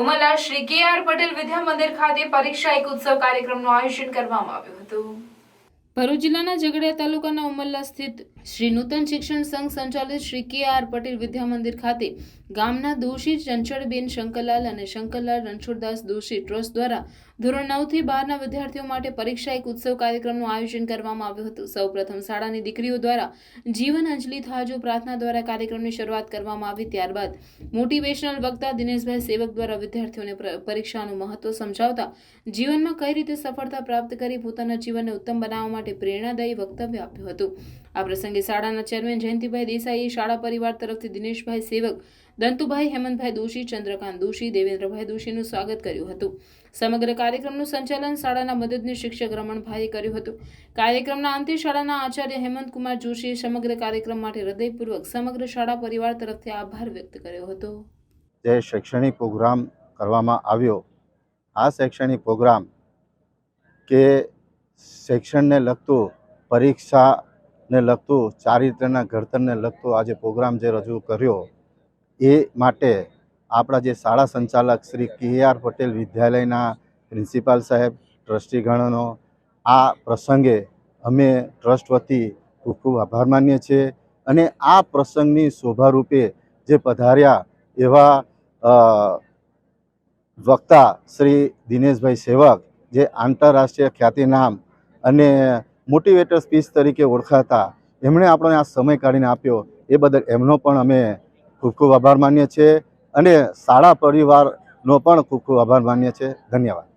ઉમરલા શ્રી કે.આર. પટેલ વિદ્યા મંદિર ખાતે પરીક્ષા એક ઉત્સવ કાર્યક્રમનું આયોજન કરવામાં આવ્યું હતું। ભરૂચ જિલ્લાના ઝઘડિયા તાલુકાના ઉમરલા સ્થિત શ્રી નૂતન શિક્ષણ સંઘ સંચાલિત શ્રી કે.આર. પટેલ વિદ્યા મંદિર ખાતે ગામના દોશી ચંચળબેન શંકરલાલ અને શંકરલાલ રણછોડદાસ દોશી ટ્રસ્ટ દ્વારા ધોરણ 9 થી 12ના વિદ્યાર્થીઓ માટે પરીક્ષા એક ઉત્સવ કાર્યક્રમનું આયોજન કરવામાં આવ્યું હતું। સૌપ્રથમ શાળાની દીકરીઓ દ્વારા જીવન અંજલિ થાજો પ્રાર્થના દ્વારા કાર્યક્રમની શરૂઆત કરવામાં આવી। ત્યારબાદ મોટિવેશનલ વક્તા દિનેશભાઈ સેવક દ્વારા વિદ્યાર્થીઓને પરીક્ષાનું મહત્વ સમજાવતા જીવનમાં કઈ રીતે સફળતા પ્રાપ્ત કરી પોતાના જીવનને ઉત્તમ બનાવવા માટે પ્રેરણાદાયી વક્તવ્ય આપ્યું હતું। આ પ્રસંગે શાળાના ચેરમેન જયંતિભાઈ દેસાઈએ શાળા પરિવાર તરફથી દિનેશભાઈ સેવક, દંતુભાઈ હેમંતભાઈ દોશી, ચંદ્રકાંત દોશી, દેવેન્દ્રભાઈ દોશીનું સ્વાગત કર્યું હતું। સમગ્ર કાર્યક્રમનું સંચાલન શાળાના મદદનીશ શિક્ષક રમણભાઈએ કર્યું હતું। કાર્યક્રમના અંતે શાળાના આચાર્ય હેમંતકુમાર જોશીએ સમગ્ર કાર્યક્રમ માટે હૃદયપૂર્વક સમગ્ર શાળા પરિવાર તરફથી આભાર વ્યક્ત કર્યો હતો। જે શૈક્ષણિક પ્રોગ્રામ કરવામાં આવ્યો, આ શૈક્ષણિક પ્રોગ્રામ કે શિક્ષણને લગતું, પરીક્ષાને લગતું, ચારિત્ર્યના ઘડતરને લગતું આજે પ્રોગ્રામ જે રજૂ કર્યો એ માટે આપણા જે શાળા સંચાલક શ્રી કે.આર. પટેલ વિદ્યાલયના પ્રિન્સિપાલ સાહેબ, ટ્રસ્ટીગણોનો આ પ્રસંગે અમે ટ્રસ્ટ વતી ખૂબ ખૂબ આભાર માનીએ છીએ। અને આ પ્રસંગની શોભારૂપે જે પધાર્યા એવા વક્તા શ્રી દિનેશભાઈ સેવક, જે આંતરરાષ્ટ્રીય ખ્યાતિનામ અને મોટિવેટર સ્પીચ તરીકે ઓળખાતા, એમણે આપણને આ સમય કાઢીને આપ્યો એ બદલ એમનો પણ અમે ખૂબ ખૂબ આભાર માનીએ છીએ અને શાળા પરિવારનો પણ ખૂબ ખૂબ આભાર માનીએ છીએ। ધન્યવાદ।